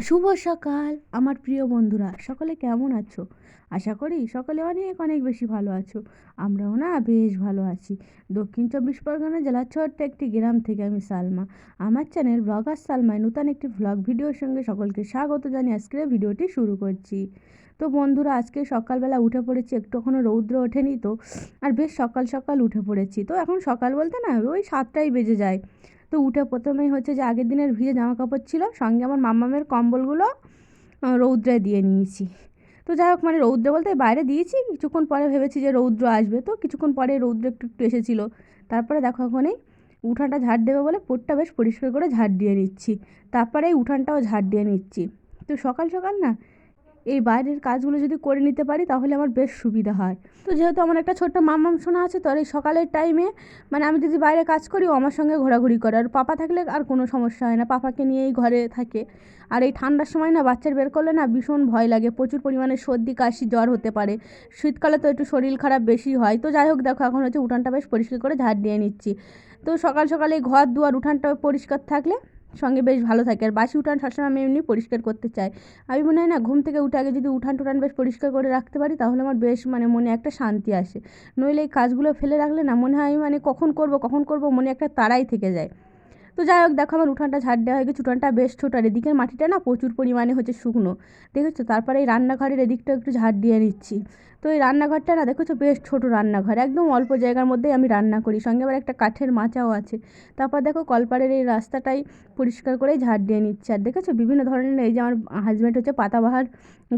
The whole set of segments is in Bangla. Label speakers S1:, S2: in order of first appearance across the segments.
S1: শুভ সকাল আমার প্রিয় বন্ধুরা, সকলে কেমন আছো? আশা করি সকলে অনেক অনেক বেশি ভালো আছো। আমরাও না বেশ ভালো আছি। দক্ষিণ 24 পরগনা জেলার ছোট্ট একটি গ্রাম থেকে আমি সালমা। আমার চ্যানেল ব্লগার সালমায় নতুন একটি ভ্লগ ভিডিওর সঙ্গে সকলকে স্বাগত জানিয়ে আজকের ভিডিওটি শুরু করছি। তো বন্ধুরা, আজকে সকালবেলা উঠে পড়েছি, একটু এখনও রৌদ্র ওঠেনি তো, আর বেশ সকাল সকাল উঠে পড়েছি। তো এখন সকাল বলতে না ওই 7টাই বেজে যায়। তো উঠে প্রথমেই হচ্ছে যে আগের দিনের ভিজে জামা কাপড় ছিল, সঙ্গে আমার মাম্মামের কম্বলগুলো রৌদ্রে দিয়ে নিয়েছি। তো যাই হোক, মানে রৌদ্র বলতে বাইরে দিয়েছি, কিছুক্ষণ পরে ভেবেছি যে রৌদ্র আসবে, তো কিছুক্ষণ পরে রৌদ্র একটু একটু এসেছিলো। তারপরে দেখো এখন এই উঠানটা ঝাড় দেবে বলে পোটটা বেশ পরিষ্কার করে ঝাড় দিয়ে নিচ্ছি। তারপরে এই উঠানটাও ঝাড় দিয়ে নিচ্ছি। তো সকাল সকাল না এই বাইরের কাজগুলো যদি করে নিতে পারি তাহলে আমার বেশ সুবিধা হয়। তো যেহেতু আমার একটা ছোট্ট মাম্মাম সোনা আছে, তো আর এই সকালের টাইমে মানে আমি যদি বাইরে কাজ করি ও আমার সঙ্গে ঘোরাঘুরি করে, আর পাপা থাকলে আর কোনো সমস্যা হয় না, পাপাকে নিয়েই ঘরে থাকে। আর এই ঠান্ডার সময় না বাচ্চার বের করলে না ভীষণ ভয় লাগে, প্রচুর পরিমাণে সর্দি কাশি জ্বর হতে পারে। শীতকালে তো একটু শরীর খারাপ বেশি হয়। তো যাই হোক, দেখো এখন হচ্ছে উঠানটা বেশ পরিষ্কার করে ঝাড় দিয়ে নিচ্ছি। তো সকাল সকালে এই ঘর দুয়ার উঠানটা পরিষ্কার থাকলে সঙ্গে বেশ ভালো থাকে। আর বাসি উঠান সবসময় আমি এমনি পরিষ্কার করতে চাই। আমি মনে হয় না ঘুম থেকে উঠে আগে যদি উঠান টুঠান বেশ পরিষ্কার করে রাখতে পারি তাহলে আমার বেশ মানে মনে একটা শান্তি আসে। নইলে এই কাজগুলো ফেলে রাখলে না মনে হয় মানে কখন করব মনে একটা তাড়াই থেকে যায়। তো যাই হোক, দেখো আমার উঠানটা ঝাড় দেওয়া হয়ে গেছে। উঠানটা বেশ ছোটো, আর এদিকের মাটিটা না প্রচুর পরিমাণে হচ্ছে শুকনো, দেখেছো? তারপরে এই রান্নাঘরের এদিকটা একটু ঝাড় দিয়ে নিচ্ছি। তো এই রান্নাঘরটা না দেখেছো বেশ ছোটো রান্নাঘর, একদম অল্প জায়গার মধ্যেই আমি রান্না করি, সঙ্গে আবার একটা কাঠের মাচাও আছে। তারপর দেখো কলপাড়ের এই রাস্তাটাই পরিষ্কার করে ঝাড় দিয়ে নিচ্ছে। আর দেখেছো বিভিন্ন ধরনের এই যে আমার হাজব্যান্ড হচ্ছে পাতাবাহার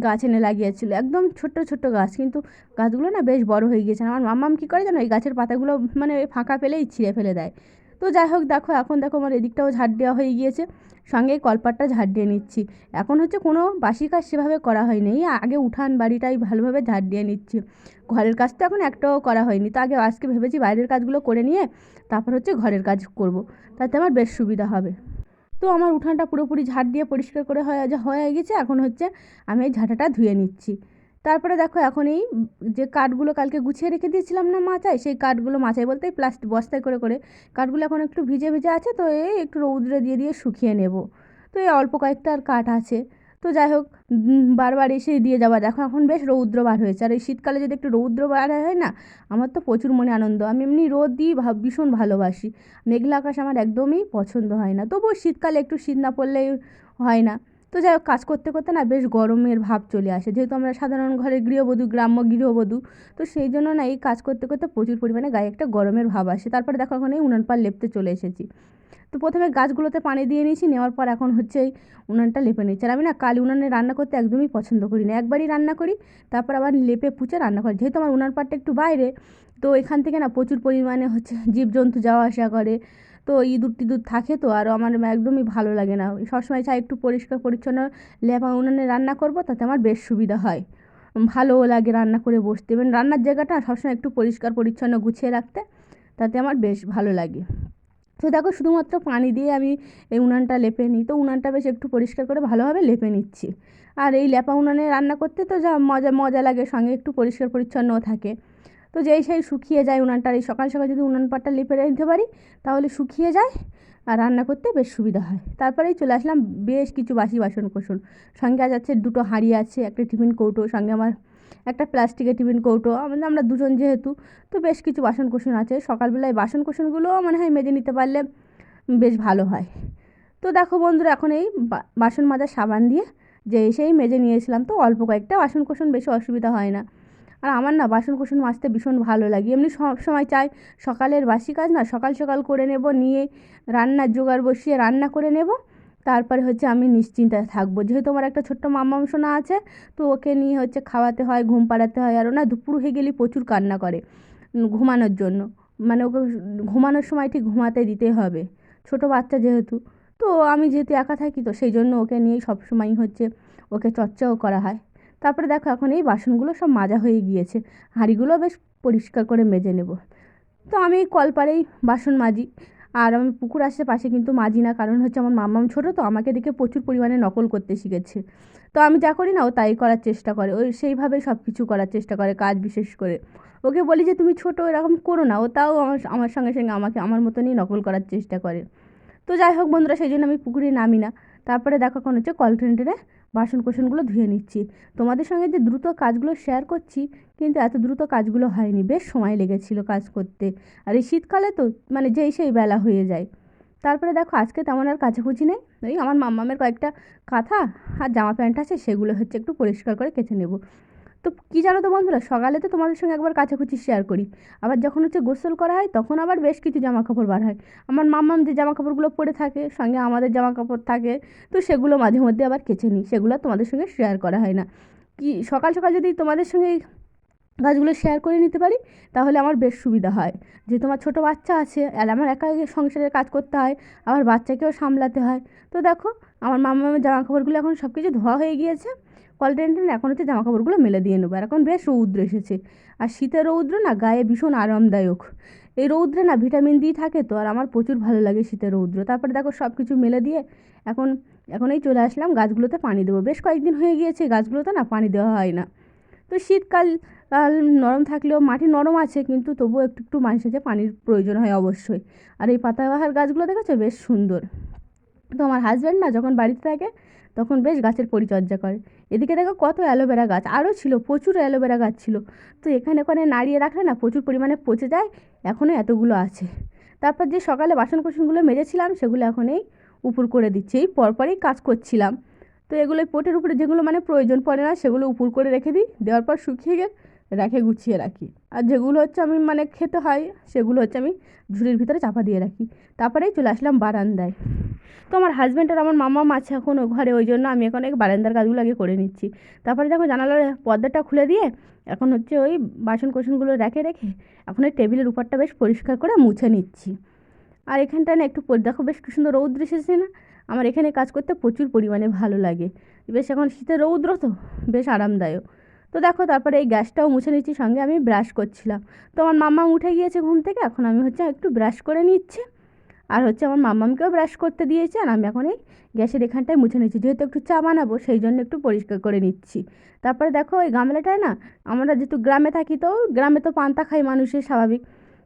S1: গাছ এনে লাগিয়েছিল, একদম ছোট্ট ছোট্ট গাছ, কিন্তু গাছগুলো না বেশ বড় হয়ে গিয়েছে। আমার মাম্মাম কী করে জানো, এই গাছের পাতাগুলো মানে ফাঁকা পেলেই ছিঁড়ে ফেলে দেয়। তো যাই হোক, দেখো এখন দেখো আমার এদিকটাও ঝাড় দেওয়া হয়ে গিয়েছে, সঙ্গে কলপাটটা ঝাড় দিয়ে নিচ্ছি। এখন হচ্ছে কোনো বাসি কাজ সেভাবে করা হয়নি, এই আগে উঠান বাড়িটাই ভালোভাবে ঝাড় দিয়ে নিচ্ছি। ঘরের কাজ তো এখন একটাও করা হয়নি, তো আগে আজকে ভেবেছি বাইরের কাজগুলো করে নিয়ে তারপর হচ্ছে ঘরের কাজ করব, তাতে আমার বেশ সুবিধা হবে। তো আমার উঠানটা পুরোপুরি ঝাড় দিয়ে পরিষ্কার করে হয়ে গেছে। এখন হচ্ছে আমি এই ঝাঁটাটা ধুয়ে নিচ্ছি। তারপরে দেখো এখন এই যে কাঠগুলো কালকে গুছিয়ে রেখে দিয়েছিলাম না মাচায়, সেই কাঠগুলো মাচায় বলতে এই প্লাস্টিক বস্তায় করে করে কাঠগুলো এখন একটু ভিজে ভিজে আছে, তো এই একটু রৌদ্রে দিয়ে দিয়ে শুকিয়ে নেব। তো এই অল্প কয়েকটা আর কাঠ আছে। তো যাই হোক, বারবার এসে দিয়ে যাওয়া, দেখো এখন বেশ রৌদ্র বার হয়েছে, আর এই শীতকালে যদি একটু রৌদ্র বার হয় না আমার তো প্রচুর মনে আনন্দ। আমি এমনি রোদ দিই ভীষণ ভালোবাসি, মেঘলা আকাশ আমার একদমই পছন্দ হয় না, তবুও শীতকালে একটু শীত না পড়লেই হয় না। তো যাই হোক, কাজ করতে করতে না বেশ গরমের ভাব চলে আসে, যেহেতু আমরা সাধারণ ঘরের গৃহবধূ, গ্রাম্য গৃহবধূ। তো সেই জন্য না এই কাজ করতে করতে প্রচুর পরিমাণে গায়ে একটা গরমের ভাব আসে। তারপরে দেখো এখন এই উনান পাড় লেপতে চলে এসেছি। তো প্রথমে গাছগুলোতে পানি দিয়ে নিয়েছি, নেওয়ার পর এখন হচ্ছে এই উনানটা লেপে নিচ্ছি। আর আমি না কালি উনানে রান্না করতে একদমই পছন্দ করি না, একবারই রান্না করি তারপর আবার লেপে পুছে রান্না করি। যেহেতু আমার উনান পাড়টা একটু বাইরে, তো এখান থেকে না প্রচুর পরিমাণে হচ্ছে জীবজন্তু যাওয়া আসা করে, তো ইঁদুর টিঁদুর থাকে, তো আর আমার একদমই ভালো লাগে না। সবসময় চাই একটু পরিষ্কার পরিচ্ছন্ন লেপা উনানে রান্না করব, তাতে আমার বেশ সুবিধা হয়, ভালোও লাগে রান্না করে বসতে, এবং রান্নার জায়গাটা সবসময় একটু পরিষ্কার পরিচ্ছন্ন গুছিয়ে রাখতে, তাতে আমার বেশ ভালো লাগে। তো দেখো শুধুমাত্র পানি দিয়ে আমি এই উনানটা লেপে নিই, তো উনানটা বেশ একটু পরিষ্কার করে ভালোভাবে লেপে নিচ্ছি। আর এই লেপা উনানে রান্না করতে তো যা মজা মজা লাগে, সঙ্গে একটু পরিষ্কার পরিচ্ছন্নও থাকে। তো যেই সেই শুকিয়ে যায় উনানটা, এই সকাল সকাল যদি উনান পাড়টা লেপে নিতে পারি তাহলে শুকিয়ে যায়, আর রান্না করতে বেশ সুবিধা হয়। তারপরেই চলে আসলাম বেশ কিছু বাসি বাসন কোসন, সঙ্গে আজ আছে দুটো হাঁড়ি আছে, একটা টিফিন কৌটো, সঙ্গে আমার একটা প্লাস্টিকের টিফিন কৌটো, আমরা দুজন যেহেতু, তো বেশ কিছু বাসন কোসন আছে। সকালবেলায় বাসন কোসনগুলোও মনে হয় মেজে নিতে পারলে বেশ ভালো হয়। তো দেখো বন্ধুরা, এখন এই বাসন মাজার সাবান দিয়ে যে এসেই মেজে নিয়েছিলাম, তো অল্প কয়েকটা বাসন কোসন, বেশি অসুবিধা হয় না। আর আমার না বাসন কোসন মাজতে ভীষণ ভালো লাগে, এমনি সব সময় চাই সকালের বাসি কাজ না সকাল সকাল করে নেব, নিয়ে রান্নার জোগাড় বসিয়ে রান্না করে নেব, তারপরে হচ্ছে আমি নিশ্চিন্তায় থাকবো। যেহেতু আমার একটা ছোট্ট মাম্মাম সোনা আছে, তো ওকে নিয়ে হচ্ছে খাওয়াতে হয়, ঘুম পাড়াতে হয়, আর ও না দুপুর হয়ে গেলেই প্রচুর কান্না করে ঘুমানোর জন্য, মানে ওকে ঘুমানোর সময় ঠিক ঘুমাতে দিতে হবে, ছোট বাচ্চা যেহেতু। তো আমি যেহেতু একা থাকি, তো সেই জন্য ওকে নিয়েই সবসময়ই হচ্ছে ওকে চর্চাও করা হয়। তারপরে দেখো এখন এই বাসনগুলো সব মাজা হয়ে গিয়েছে, হাঁড়িগুলো বেশ পরিষ্কার করে মেজে নেব। তো আমি এই কলপাড়েই বাসন মাজি, আর আমি পুকুর আশেপাশে কিন্তু মাজি না, কারণ হচ্ছে আমার মাম্মাম ছোটো, তো আমাকে দেখে প্রচুর পরিমাণে নকল করতে শিখেছে। তো আমি যা করি না ও তাই করার চেষ্টা করে, ওই সেইভাবেই সব কিছু করার চেষ্টা করে, কাজ বিশেষ করে। ওকে বলি যে তুমি ছোটো এরকম করো না, ও তাও আমার আমার সঙ্গে সঙ্গে আমাকে আমার মতনই নকল করার চেষ্টা করে। তো যাই হোক বন্ধুরা, সেই জন্য আমি পুকুরে নামি না। তারপরে দেখো এখন হচ্ছে কল টেনে বাসন কোসনগুলো ধুয়ে নিচ্ছি। তোমাদের সঙ্গে যে দ্রুত কাজগুলো শেয়ার করছি, কিন্তু এত দ্রুত কাজগুলো হয়নি, বেশ সময় লেগেছিল কাজ করতে। আর এই শীতকালে তো মানে যেই সেই বেলা হয়ে যায়। তারপরে দেখো আজকে তেমন আর কাচাকুচি নেই, ওই আমার মাম্মামের কয়েকটা কাঁথা আর জামা প্যান্ট আছে, সেগুলো হচ্ছে একটু পরিষ্কার করে কেচে নেব। তো কী জানো তো বন্ধুরা, সকালে তো তোমাদের সঙ্গে একবার কাচাকুচি শেয়ার করি, আবার যখন হচ্ছে গোসল করা হয় তখন আবার বেশ কিছু জামা কাপড় বার হয়। আমার মাম্মাম যে জামা কাপড়গুলো পরে থাকে, সঙ্গে আমাদের জামা কাপড় থাকে, তো সেগুলো মাঝে মধ্যে আবার কেচে নিই, সেগুলো তোমাদের সঙ্গে শেয়ার করা হয় না। কি সকাল সকাল যদি তোমাদের সঙ্গে এই কাজগুলো শেয়ার করে নিতে পারি, তাহলে আমার বেশ সুবিধা হয়। যে তোমার ছোটো বাচ্চা আছে আর আমার একা সংসারের কাজ করতে হয়, আবার বাচ্চাকেও সামলাতে হয়। তো দেখো আমার মাম্মামের জামা কাপড়গুলো এখন সব কিছু ধোয়া হয়ে গিয়েছে, কল টেনে এখন হচ্ছে জামা কাপড়গুলো মেলে দিয়ে নেবো। আর এখন বেশ রৌদ্র এসেছে, আর শীতের রৌদ্র না গায়ে ভীষণ আরামদায়ক। এই রৌদ্রে না ভিটামিন ডি থাকে, তো আর আমার প্রচুর ভালো লাগে শীতের রৌদ্র। তারপরে দেখো সব কিছু মেলে দিয়ে এখন এই চলে আসলাম গাছগুলোতে পানি দেবো। বেশ কয়েকদিন হয়ে গিয়েছে গাছগুলোতে না পানি দেওয়া হয় না। তো শীতকাল নরম থাকলেও মাটি নরম আছে, কিন্তু তবুও একটু একটু মাঝে সাঝে পানির প্রয়োজন হয় অবশ্যই। আর এই পাতাবাহার গাছগুলো দেখেছো বেশ সুন্দর। তো আমার হাজব্যান্ড না যখন বাড়িতে থাকে তখন বেশ গাছের পরিচর্যা করে। এদিকে দেখো কত অ্যালোভেরা গাছ আরও ছিল, প্রচুর অ্যালোভেরা গাছ ছিল। তো এখানে ওখানে নাড়িয়ে রাখলে না প্রচুর পরিমাণে পচে যায়, এখনও এতগুলো আছে। তারপর যে সকালে বাসন কোসনগুলো মেজেছিলাম সেগুলো এখন এই উপর করে দিচ্ছি, এই পরপরই কাজ করছিলাম। তো এগুলো পটের উপরে যেগুলো মানে প্রয়োজন পড়ে না সেগুলো উপর করে রেখে দিই, দেওয়ার পর শুকিয়ে গিয়ে রেখে গুছিয়ে রাখি। আর যেগুলো হচ্ছে আমি মানে খেতে হয় সেগুলো হচ্ছে আমি ঝুড়ির ভিতরে চাপা দিয়ে রাখি। তারপরেই চলে আসলাম বারান্দায়। তো আমার হাজব্যান্ড আর আমার মাম্মাম আছে এখন ঘরে, ওই জন্য আমি এখন এই বারান্দার কাজগুলো আগে করে নিচ্ছি। তারপরে দেখো জানালার পর্দাটা খুলে দিয়ে এখন হচ্ছে ওই বাসন কোসনগুলো রেখে এখন ওই টেবিলের উপরটা বেশ পরিষ্কার করে মুছে নিচ্ছি। আর এখানটায় না একটু দেখো বেশ কি সুন্দর রৌদ্র এসেছে না, আমার এখানে কাজ করতে প্রচুর পরিমাণে ভালো লাগে। বেশ এখন শীতের রৌদ্র তো বেশ আরামদায়ক। তো দেখো তারপরে এই গ্যাসটাও মুছে নিচ্ছি, সঙ্গে আমি ব্রাশ করছিলাম। তো আমার মাম্মা উঠে গিয়েছে ঘুম থেকে, এখন আমি হচ্ছে একটু ব্রাশ করে নিচ্ছি। আর হচ্ছে আমার মাম্মামকেও ব্রাশ করতে দিয়েছে, আর আমি এখন এই গ্যাসের এখানটায় মুছে নিচ্ছি, যেহেতু একটু চা বানাবো সেই জন্য একটু পরিষ্কার করে নিচ্ছি। তারপরে দেখো এই গামলাটায় না, আমরা যেহেতু গ্রামে থাকি তো গ্রামে তো পান্তা খাই মানুষের স্বাভাবিক,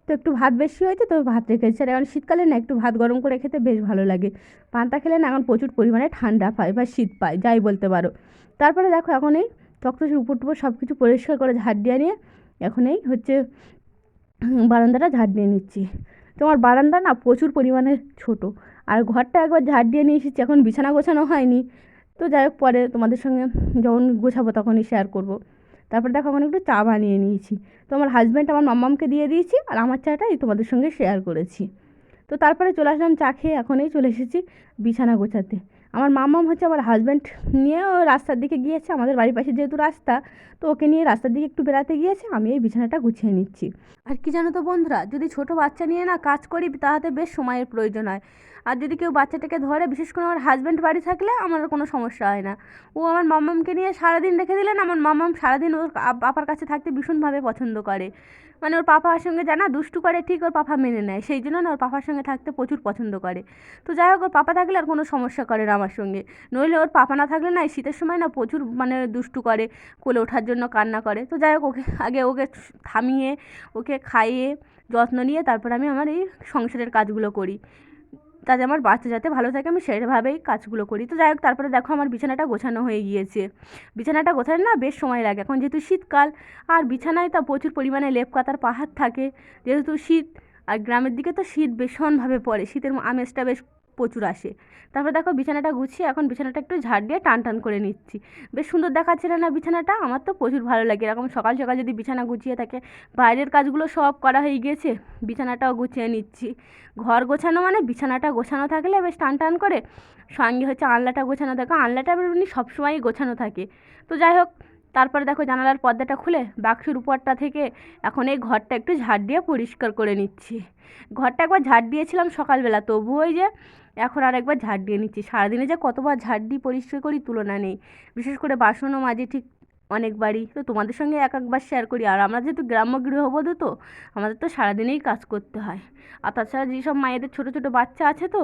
S1: তো একটু ভাত বেশি হয়েছে তো ভাত রেখেছি। আর এখন শীতকালে না একটু ভাত গরম করে খেতে বেশ ভালো লাগে। পান্তা খেলে না এখন প্রচুর পরিমাণে ঠান্ডা পায় বা শীত পায় যাই বলতে পারো। তারপরে দেখো এখন এই তক্তপোষের উপর টুপর সব কিছু পরিষ্কার করে ঝাড় দিয়ে নিয়ে এখন এই হচ্ছে বারান্দাটা ঝাড় দিয়ে নিচ্ছি। তোমার বারান্দা না প্রচুর পরিমাণে ছোট, আর ঘরটা একবার ঝাড় দিয়ে নিয়ে এসেছি, এখন বিছানা গোছানো হয়নি। তো যাই হোক পরে তোমাদের সঙ্গে যখন গোছাবো তখনই শেয়ার করব। তারপর দেখো এখন একটু চা বানিয়ে নিয়েছি। তো আমার হাজব্যান্ড আমার মাম্মামকে দিয়ে দিয়েছি, আর আমার চাটাই তোমাদের সঙ্গে শেয়ার করেছি। তো তারপরে চলে আসলাম চা খেয়ে, এখনই চলে এসেছি বিছানা গোছাতে। আমার মাম্মাম হচ্ছে আমার হাজব্যান্ড নিয়ে ও রাস্তার দিকে গিয়েছে, আমাদের বাড়ির পাশে যেহেতু রাস্তা, তো ওকে নিয়ে রাস্তার দিকে একটু বেড়াতে গিয়েছে, আমি এই বিছানাটা গুছিয়ে নিচ্ছি। আর কি জানো তো বন্ধুরা, যদি ছোট বাচ্চা নিয়ে না কাজ করি তাহাতে বেশ সময়ের প্রয়োজন হয়। আর যদি কেউ বাচ্চাটাকে ধরে, বিশেষ করে আমার হাজব্যান্ড বাড়ি থাকলে আমার কোনো সমস্যা হয় না। ও আমার মাম্মামকে নিয়ে সারাদিন রেখে দিলেন, আমার মাম্মাম সারাদিন ওর পাপার কাছে থাকতে ভীষণভাবে পছন্দ করে। মানে ওর পাপার সঙ্গে জানা দুষ্টু করে ঠিক, ওর পাপা মেনে নেয়, সেই জন্য না ওর পাপার সঙ্গে থাকতে প্রচুর পছন্দ করে। তো যাই হোক ওর পাপা থাকলে আর কোনো সমস্যা করে না আমার সঙ্গে, নইলে ওর পাপা না থাকলে না এই শীতের সময় না প্রচুর মানে দুষ্টু করে, কোলে ওঠার জন্য কান্না করে। তো যাই হোক ওকে থামিয়ে ওকে খাইয়ে যত্ন নিয়ে তারপর আমি আমার এই সংসারের কাজগুলো করি, তাতে আমার বাচ্চা যাতে ভালো থাকে আমি সেভাবেই কাজগুলো করি। তো যাই হোক তারপরে দেখো আমার বিছানাটা গোছানো হয়ে গিয়েছে। বিছানাটা গোছানো না বেশ সময় লাগে, এখন যেহেতু শীতকাল আর বিছানায় তা প্রচুর পরিমাণে লেপ কাতার পাহাড় থাকে, যেহেতু শীত। আর গ্রামের দিকে তো শীত ভীষণভাবে পড়ে, শীতের আমেজটা বেশ প্রচুর আসে। তারপর দেখো বিছানাটা গুছিয়ে এখন বিছানাটা একটু ঝাড় দিয়ে টান টান করে নিচ্ছি। বেশ সুন্দর দেখাচ্ছে না বিছানাটা, আমার তো প্রচুর ভালো লাগে এরকম সকাল সকাল যদি বিছানা গুছিয়ে থাকে। বাইরের কাজগুলো সব করা হয়ে গিয়েছে, বিছানাটাও গুছিয়ে নিচ্ছি। ঘর গোছানো মানে বিছানাটা গোছানো থাকলে বেশ টান টান করে, সঙ্গে হচ্ছে আলনাটা গোছানো থাকে, আলনাটা এমনি সবসময়ই গোছানো থাকে। তো যাই হোক তারপরে দেখো জানালার পর্দাটা খুলে বাক্সের উপরটা থেকে এখন এই ঘরটা একটু ঝাড় দিয়ে পরিষ্কার করে নিচ্ছি। ঘরটা একবার ঝাড় দিয়েছিলাম সকালবেলা, তবু ওই যে এখন আর একবার ঝাড় দিয়ে নিচ্ছি। সারাদিনে যে কতবার ঝাড় দিয়ে পরিষ্কার করি তুলনা নেই, বিশেষ করে বাসনও মাঝে ঠিক অনেকবারই। তো তোমাদের সঙ্গে এক একবার শেয়ার করি, আর আমরা যেহেতু গ্রাম্য গৃহবধূ তো আমাদের তো সারাদিনেই কাজ করতে হয়। আর তাছাড়া যেসব মায়েদের ছোটো ছোটো বাচ্চা আছে তো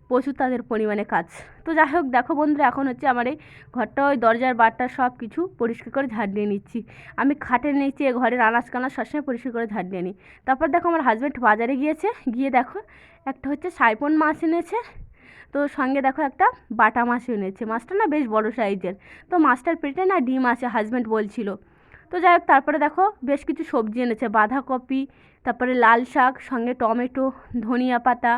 S1: প্রচুর তাদের পরিমাণে কাজ। তো যাই হোক দেখো বন্ধুরা এখন হচ্ছে আমার এই ঘরটা ওই দরজার বারটা সব কিছু পরিষ্কার করে ঝাড় দিয়ে নিচ্ছি। আমি খাটের নিচে ঘরের আনাজ কানাজ সবসময় পরিষ্কার করে ঝাড় দিয়ে নিই। তারপর দেখো আমার হাজব্যান্ড বাজারে গিয়েছে, গিয়ে দেখো একটা হচ্ছে সাইপন মাছ এনেছে। তো সঙ্গে দেখো একটা বাটা মাছ এনেছে, মাছটা না বেশ বড় সাইজের। তো মাছটার পেটে না ডিম আছে, হাজব্যান্ড বলছিল। তো যাই হোক, তারপরে দেখো বেশ কিছু সবজি এনেছে, বাঁধাকপি, তারপরে লাল শাক, সঙ্গে টমেটো, ধনিয়া পাতা,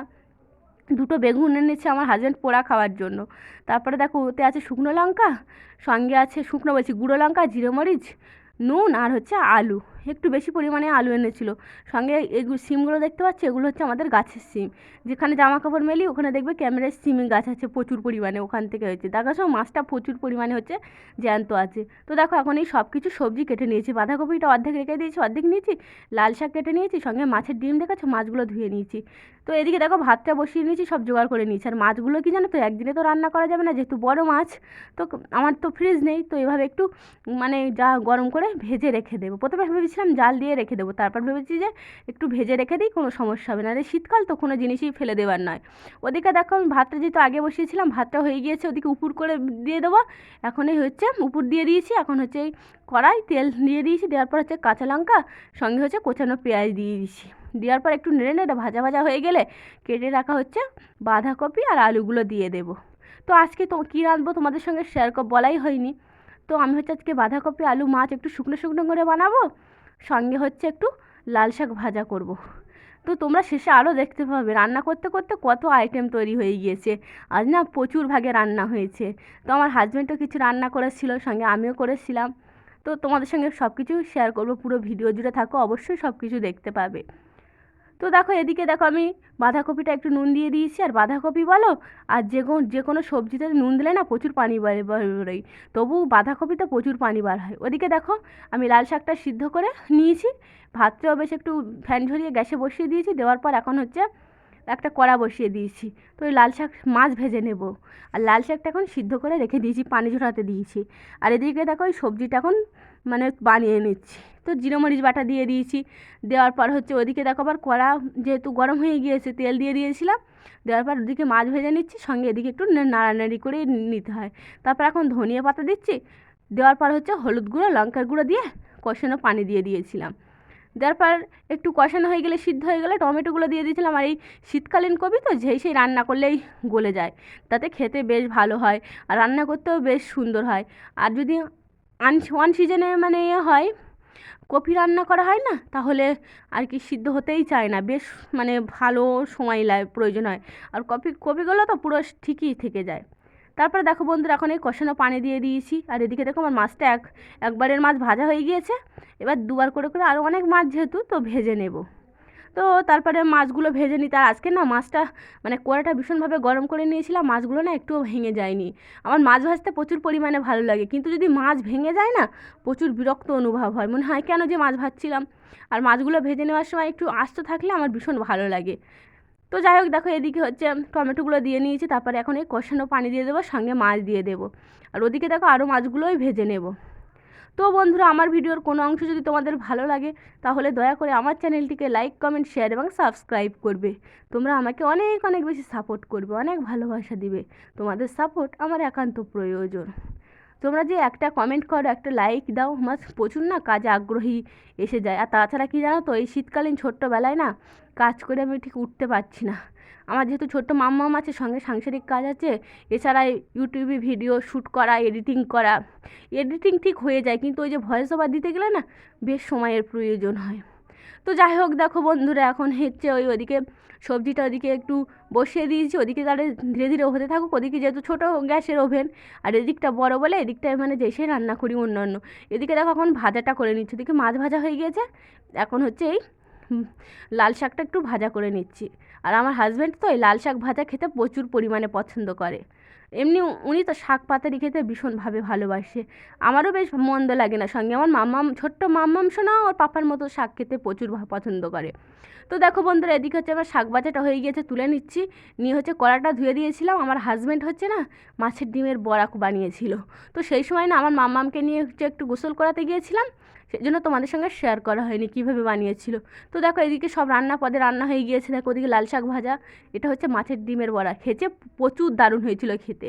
S1: দুটো বেগুন এনেছে আমার হাজব্যান্ড পোড়া খাওয়ার জন্য। তারপরে দেখো ওতে আছে শুকনো লঙ্কা, সঙ্গে আছে শুকনো বলছি গুঁড়ো লঙ্কা, জিরে মরিচ, নুন, আর হচ্ছে আলু, একটু বেশি পরিমাণে আলু এনেছিল। সঙ্গে এগুলো সিমগুলো দেখতে পাচ্ছি, এগুলো হচ্ছে আমাদের গাছের সিম। যেখানে জামা কাপড় মেলি ওখানে দেখবে ক্যামেরার সিম গাছ আছে প্রচুর পরিমাণে, ওখান থেকে হয়েছে। দেখার সময় মাছটা প্রচুর পরিমাণে হচ্ছে জ্যান্ত আছে। তো দেখো এখন এই সব কিছু সবজি কেটে নিয়েছি, বাঁধাকপিটা অর্ধেক রেখে দিয়েছি, অর্ধেক নিয়েছি, লাল শাক কেটে নিয়েছি, সঙ্গে মাছের ডিম দেখাচ্ছে, মাছগুলো ধুয়ে নিয়েছি। তো এদিকে দেখো ভাতটা বসিয়ে নিয়েছি, সব জোগাড় করে নিয়েছি। আর মাছগুলো কি জানো তো, একদিনে তো রান্না করা যাবে না, যেহেতু বড় মাছ। তো আমার তো ফ্রিজ নেই, তো এভাবে একটু মানে যা গরম করে ভেজে রেখে দেবো। প্রথমে ভেবেছিলাম জাল দিয়ে রেখে দেবো, তারপর ভেবেছি যে একটু ভেজে রেখে দিই, কোনো সমস্যা হবে না, আর শীতকাল তো কোনো জিনিসই ফেলে দেওয়ার নয়। ওদিকে দেখো আমি ভাতটা যেহেতু আগে বসিয়েছিলাম, ভাতটা হয়ে গিয়েছে, ওদিকে উপর করে দিয়ে দেবো। এখনই হচ্ছে উপর দিয়ে দিয়েছি, এখন হচ্ছে এই কড়াই তেল দিয়ে দিয়েছি, দেওয়ার পর হচ্ছে কাঁচা লঙ্কা, সঙ্গে হচ্ছে কোচানো পেঁয়াজ দিয়ে দিয়েছি। দেওয়ার পর একটু নেড়ে নেড়ে ভাজা ভাজা হয়ে গেলে কেটে রাখা হচ্ছে বাঁধাকপি আর আলুগুলো দিয়ে দেবো। তো আজকে তো কী রাঁধবো তোমাদের সঙ্গে শেয়ার বলাই হয়নি। তো আমি হচ্ছে আজকে বাঁধাকপি আলু মাছ একটু শুকনো শুকনো করে বানাবো, সঙ্গে হচ্ছে একটু লাল শাক ভাজা করব। তো তোমরা শেষে আরও দেখতে পাবে রান্না করতে করতে কত আইটেম তৈরি হয়ে গিয়েছে। আজ না প্রচুর ভাগে রান্না হয়েছে। তো আমার হাজব্যান্ডও কিছু রান্না করেছিল, সঙ্গে আমিও করেছিলাম। তো তোমাদের সঙ্গে সব কিছু শেয়ার করবো, পুরো ভিডিও জুড়ে থাকো, অবশ্যই সব কিছু দেখতে পাবে। তো দেখো এদিকে দেখো আমি বাঁধাকপিটা একটু নুন দিয়ে দিয়েছি। আর বাঁধাকপি বলো আর যে কোনো সবজিতে নুন দিলে না প্রচুর পানি বেরোয়, তবু বাঁধাকপিতে প্রচুর পানি বার হয়। ওদিকে দেখো আমি লাল শাকটা সিদ্ধ করে নিয়েছি, ভাতটাও বেশ একটু ফ্যান ঝরিয়ে গ্যাসে বসিয়ে দিয়েছি। দেওয়ার পর এখন হচ্ছে একটা কড়া বসিয়ে দিয়েছি। তো ওই লাল শাক মাছ ভেজে নেব। আর লাল শাকটা এখন সিদ্ধ করে রেখে দিয়েছি, পানি ঝরাতে দিয়েছি। আর এদিকে দেখো ওই সবজিটা এখন মানে বানিয়ে নিচ্ছি। তো জিরে মরিচ বাটা দিয়ে দিয়েছি। দেওয়ার পর হচ্ছে ওদিকে দেখো আবার কড়া যেহেতু গরম হয়ে গিয়েছে, তেল দিয়ে দিয়েছিলাম। দেওয়ার পর ওদিকে মাছ ভেজে নিচ্ছি, সঙ্গে এদিকে একটু নাড়ানাড়ি করে নিতে হয়। তারপর এখন ধনিয়া পাতা দিচ্ছি। দেওয়ার পর হচ্ছে হলুদ গুঁড়ো, লঙ্কার গুঁড়ো দিয়ে কষানো পানি দিয়ে দিয়েছিলাম। দেওয়ার পর একটু কষানো হয়ে গেলে, সিদ্ধ হয়ে গেলে টমেটোগুলো দিয়ে দিয়েছিলাম। আর এই শীতকালীন কপি তো সেই রান্না করলেই গলে যায়, তাতে খেতে বেশ ভালো হয়, আর রান্না করতেও বেশ সুন্দর হয়। আর যদি ওয়ান সিজনে মানে হয় কপি রান্না করা হয় না, তাহলে আর কি সিদ্ধ হতেই চায় না, বেশ মানে ভালো সময় লাগে, প্রয়োজন হয়। আর কপিগুলো তো পুরো ঠিকই থেকে যায়। তারপরে দেখো বন্ধুরা এখন এই কষানো পানি দিয়ে দিয়েছি। আর এদিকে দেখো আমার মাছটা একবারের মাছ ভাজা হয়ে গিয়েছে। এবার দুবার করে করে আরও অনেক মাছ যেহেতু, তো ভেজে নেব। তো তারপরে মাছগুলো ভেজে নিই। আর আজকে না মাছটা মানে কড়াটা ভীষণভাবে গরম করে নিয়েছিলাম, মাছগুলো না একটুও ভেঙে যায়নি। আমার মাছ ভাজতে প্রচুর পরিমাণে ভালো লাগে, কিন্তু যদি মাছ ভেঙে যায় না প্রচুর বিরক্ত অনুভব হয়, মনে হয় কেন যে মাছ ভাজছিলাম। আর মাছগুলো ভেজে নেওয়ার সময় একটু আস্ত থাকলে আমার ভীষণ ভালো লাগে। তো যাই হোক দেখো এদিকে হচ্ছে টমেটোগুলো দিয়ে নিয়েছি। তারপরে এখন এই কষানো পানি দিয়ে দেবো, সঙ্গে মাছ দিয়ে দেবো। আর ওদিকে দেখো আরও মাছগুলোই ভেজে নেব। তো বন্ধুরা আমার ভিডিওর কোনো অংশ যদি তোমাদের ভালো লাগে, তাহলে দয়া করে আমার চ্যানেলটিকে লাইক, কমেন্ট, শেয়ার এবং সাবস্ক্রাইব করবে। তোমরা আমাকে অনেক অনেক বেশি সাপোর্ট করবে, অনেক ভালোবাসা দিবে। তোমাদের সাপোর্ট আমার একান্ত প্রয়োজন। তোমরা যে একটা কমেন্ট করো, একটা লাইক দাও, আমার প্রচুর না কাজে আগ্রহী এসে যায়। আর তাছাড়া কী জানো তো, এই শীতকালীন ছোট্টবেলায় না কাজ করে আমি ঠিক উঠতে পারছি না। আমার যেহেতু ছোট্ট মাম্মাম আছে, সঙ্গে সাংসারিক কাজ আছে, এছাড়া ইউটিউবে ভিডিও শ্যুট করা, এডিটিং করা। এডিটিং ঠিক হয়ে যায়, কিন্তু ওই যে ভয়েস ওভার দিতে গেলে না বেশ সময়ের প্রয়োজন হয়। তো যাই হোক দেখো বন্ধুরা এখন হচ্ছে ওদিকে সবজিটা ওদিকে একটু বসিয়ে দিয়েছি, ওদিকে তাহলে ধীরে ধীরে হতে থাকুক। ওদিকে যেহেতু ছোটো গ্যাসের ওভেন, আর এদিকটা বড় বলে এদিকটায় মানে যেসে রান্না করি অন্যান্য। এদিকে দেখো এখন ভাজাটা করে নিচ্ছি, ওদিকে মাছ ভাজা হয়ে গিয়েছে। এখন হচ্ছে এই লাল শাকটা একটু ভাজা করে নিচ্ছি। আর আমার হাজব্যান্ড তো এই লাল শাক ভাজা খেতে প্রচুর পরিমাণে পছন্দ করে। এমনি উনি তো শাক পাতারি খেতে ভীষণভাবে ভালোবাসে, আমারও বেশ মন্দ লাগে না। সঙ্গে আমার ছোট্ট মাম্মাম সোনা ওর পাপার মতো শাক খেতে প্রচুর পছন্দ করে। তো দেখো বন্ধুরা এদিকে হচ্ছে আমার শাক ভাজাটা হয়ে গিয়েছে, তুলে নিচ্ছি। নিয়ে হচ্ছে কড়াটা ধুয়ে দিয়েছিলাম। আমার হাজব্যান্ড হচ্ছে না মাছের ডিমের বড়া বানিয়েছিল। তো সেই সময় না আমার মাম্মামকে নিয়ে হচ্ছে একটু গোসল করাতে গিয়েছিলাম, সেই জন্য তোমাদের সঙ্গে শেয়ার করা হয়নি কীভাবে বানিয়েছিল। তো দেখো এদিকে সব রান্না হয়ে গিয়েছে। দেখো ওদিকে লাল শাক ভাজা, এটা হচ্ছে মাছের ডিমের বড়া, খেতে প্রচুর দারুণ হয়েছিল খেতে।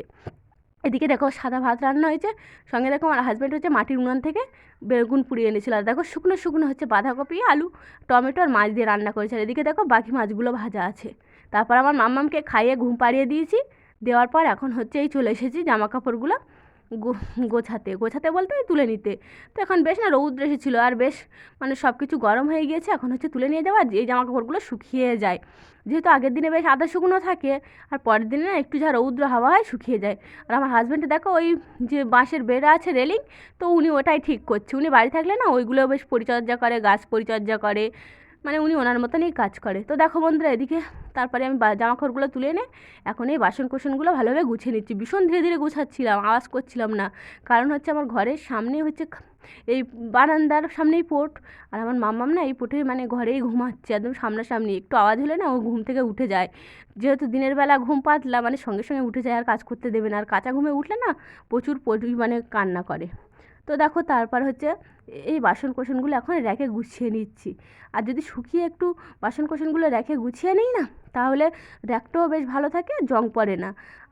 S1: এদিকে দেখো সাদা ভাত রান্না হয়েছে, সঙ্গে দেখো আমার হাজব্যান্ড হচ্ছে মাটির উনান থেকে বেগুন পুড়িয়ে এনেছিল। আর দেখো শুকনো শুকনো হচ্ছে বাঁধাকপি, আলু, টমেটো আর মাছ দিয়ে রান্না করেছে। আর এদিকে দেখো বাকি মাছগুলো ভাজা আছে। তারপর আমার মাম্মামকে খাইয়ে ঘুম পাড়িয়ে দিয়েছি। দেওয়ার পর এখন হচ্ছে এই চলে এসেছি জামা কাপড়গুলো গোছাতে বলতে তুলে নিতে। তো এখন বেশ না রৌদ্র এসেছিলো আর বেশ মানে সব কিছু গরম হয়ে গিয়েছে, এখন হচ্ছে তুলে নিয়ে যাওয়া এই জামা কাপড়গুলো শুকিয়ে যায়, যেহেতু আগের দিনে বেশ আধা শুকনো থাকে আর পরের দিনে না একটু যা রৌদ্র হাওয়া হয় শুকিয়ে যায়। আর আমার হাজব্যান্ডে দেখো ওই যে বাঁশের বেড়া আছে রেলিং, তো উনি ওটাই ঠিক করছে। উনি বাড়ি থাকলে না ওইগুলো বেশ পরিচর্যা করে, গাছ পরিচর্যা করে, মানে উনি ওনার মতনই কাজ করে। তো দেখো বন্ধুরা এদিকে তারপরে আমি জামা কাপড়গুলো তুলে এনে এখন এই বাসন কোসনগুলো ভালোভাবে গুছিয়ে নিচ্ছি। ভীষণ ধীরে ধীরে গুছাচ্ছিলাম, আওয়াজ করছিলাম না, কারণ হচ্ছে আমার ঘরের সামনেই হচ্ছে এই বারান্দার সামনেই পোট, আর আমার মাম্মাম না এই পোটে মানে ঘরেই ঘুমাচ্ছে একদম সামনাসামনি। একটু আওয়াজ হলে না ও ঘুম থেকে উঠে যায়, যেহেতু দিনের বেলা ঘুম পাতলা মানে সঙ্গে সঙ্গে উঠে যায় আর কাজ করতে দেবে না, আর কাঁচা ঘুমে উঠলে না প্রচুর মানে কান্না করে। তো দেখো তারপর হচ্ছে এই বাসন কোসনগুলো এখন র্যাকে গুছিয়ে নিচ্ছি। আর যদি শুকিয়ে একটু বাসন কোসনগুলো র্যাকে গুছিয়ে নিই না, তাহলে র্যাকটাও বেশ ভালো থাকে, জং পড়ে না,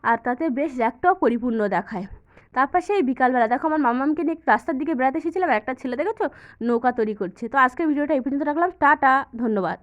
S1: আর তাতে বেশ র্যাকটাও পরিপূর্ণ দেখায়। তারপর সেই বিকালবেলা দেখো আমার মামামকে নিয়ে একটু রাস্তার দিকে বেড়াতে এসেছিলাম, একটা ছেলে দেখেছো নৌকা তৈরি করছে। তো আজকের ভিডিওটা এই পর্যন্ত রাখলাম, টাটা, ধন্যবাদ।